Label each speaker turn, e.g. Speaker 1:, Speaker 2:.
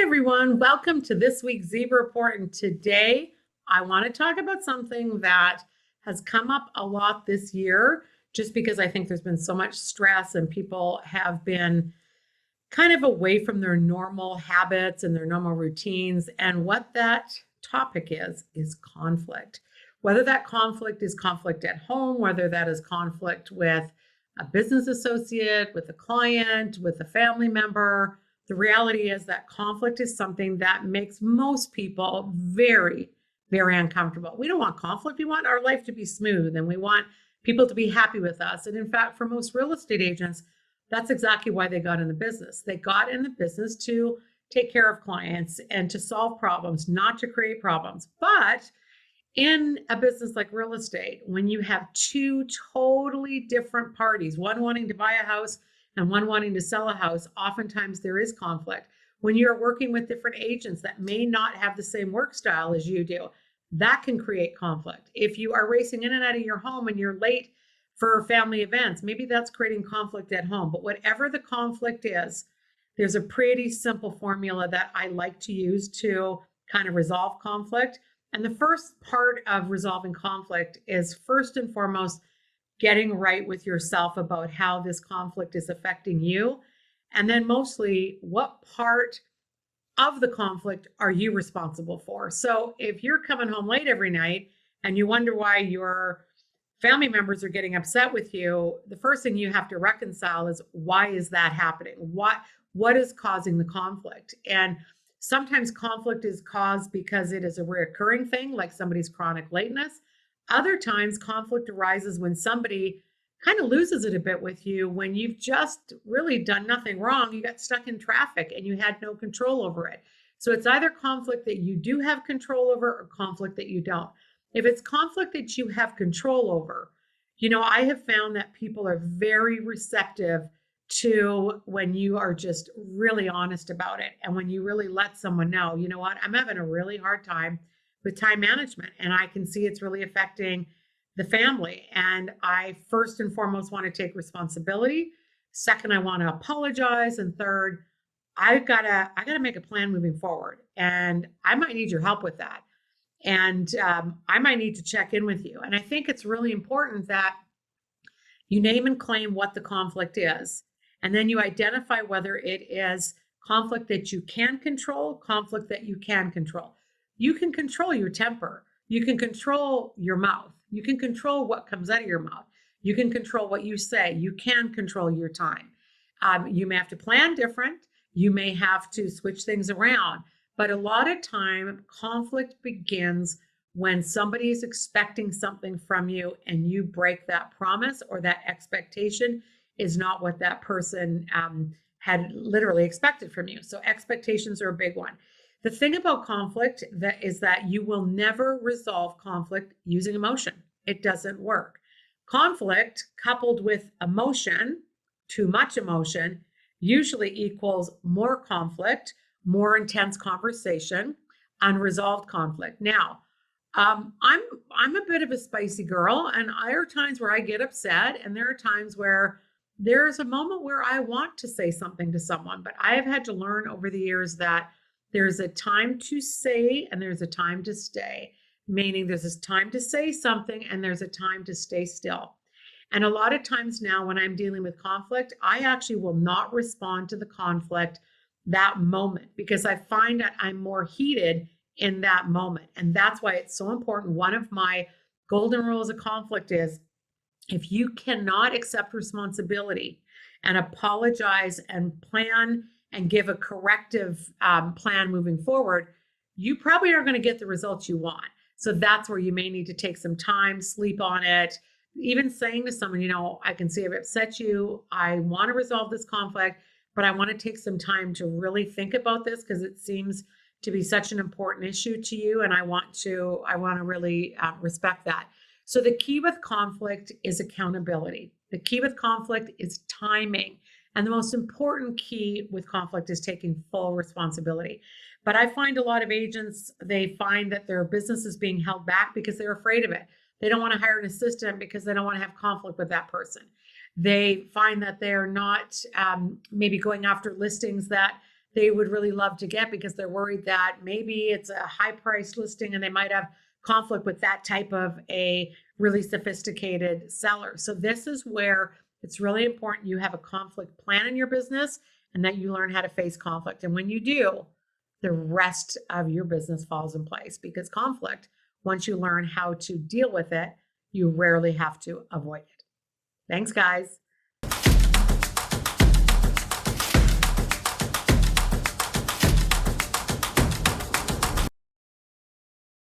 Speaker 1: everyone, welcome to this week's Zebra Report, and today I want to talk about something that has come up a lot this year just because I think there's been so much stress and people have been kind of away from their normal habits and their normal routines. And what that topic is conflict. Whether that conflict is conflict at home, whether that is conflict with a business associate, with a client, with a family member. The reality is that conflict is something that makes most people very, very uncomfortable. We don't want conflict. We want our life to be smooth and we want people to be happy with us. And in fact, for most real estate agents, that's exactly why they got in the business. They got in the business to take care of clients and to solve problems, not to create problems. But in a business like real estate, when you have two totally different parties, one wanting to buy a house and one wanting to sell a house, oftentimes there is conflict. When you're working with different agents that may not have the same work style as you do, that can create conflict. If you are racing in and out of your home and you're late for family events, maybe that's creating conflict at home. But whatever the conflict is, there's a pretty simple formula that I like to use to kind of resolve conflict. And the first part of resolving conflict is first and foremost, getting right with yourself about how this conflict is affecting you. And then mostly, what part of the conflict are you responsible for? So if you're coming home late every night and you wonder why your family members are getting upset with you, the first thing you have to reconcile is, why is that happening? What is causing the conflict? And sometimes conflict is caused because it is a reoccurring thing, like somebody's chronic lateness. Other times conflict arises when somebody kind of loses it a bit with you, when you've just really done nothing wrong. You got stuck in traffic and you had no control over it. So it's either conflict that you do have control over or conflict that you don't. If it's conflict that you have control over, I have found that people are very receptive to when you are just really honest about it. And when you really let someone know, you know what, I'm having a really hard time with time management, and I can see it's really affecting the family. And I first and foremost want to take responsibility. Second, I want to apologize. And third, I gotta make a plan moving forward. And I might need your help with that. And I might need to check in with you. And I think it's really important that you name and claim what the conflict is. And then you identify whether it is conflict that you can control, conflict that you can control. You can control your temper. You can control your mouth. You can control what comes out of your mouth. You can control what you say. You can control your time. You may have to plan different. You may have to switch things around. But a lot of time, conflict begins when somebody is expecting something from you and you break that promise, or that expectation is not what that person had literally expected from you. So expectations are a big one. The thing about conflict is that you will never resolve conflict using emotion. It doesn't work. Conflict coupled with emotion, too much emotion, usually equals more conflict, more intense conversation, unresolved conflict. Now, I'm a bit of a spicy girl, and there are times where I get upset, and there are times where there's a moment where I want to say something to someone, but I have had to learn over the years that there's a time to say and there's a time to stay, meaning there's this time to say something and there's a time to stay still. And a lot of times now when I'm dealing with conflict, I actually will not respond to the conflict that moment because I find that I'm more heated in that moment. And that's why it's so important. One of my golden rules of conflict is, if you cannot accept responsibility and apologize and plan and give a corrective plan moving forward, you probably aren't going to get the results you want. So that's where you may need to take some time, sleep on it, even saying to someone, I can see I've upset you. I want to resolve this conflict, but I want to take some time to really think about this because it seems to be such an important issue to you. And I want to really respect that. So the key with conflict is accountability. The key with conflict is timing. And the most important key with conflict is taking full responsibility. But I find a lot of agents, they find that their business is being held back because they're afraid of it. They don't want to hire an assistant because they don't want to have conflict with that person. They find that they're not maybe going after listings that they would really love to get because they're worried that maybe it's a high priced listing and they might have conflict with that type of a really sophisticated seller. So this is where it's really important you have a conflict plan in your business and that you learn how to face conflict. And when you do, the rest of your business falls in place, because conflict, once you learn how to deal with it, you rarely have to avoid it. Thanks, guys.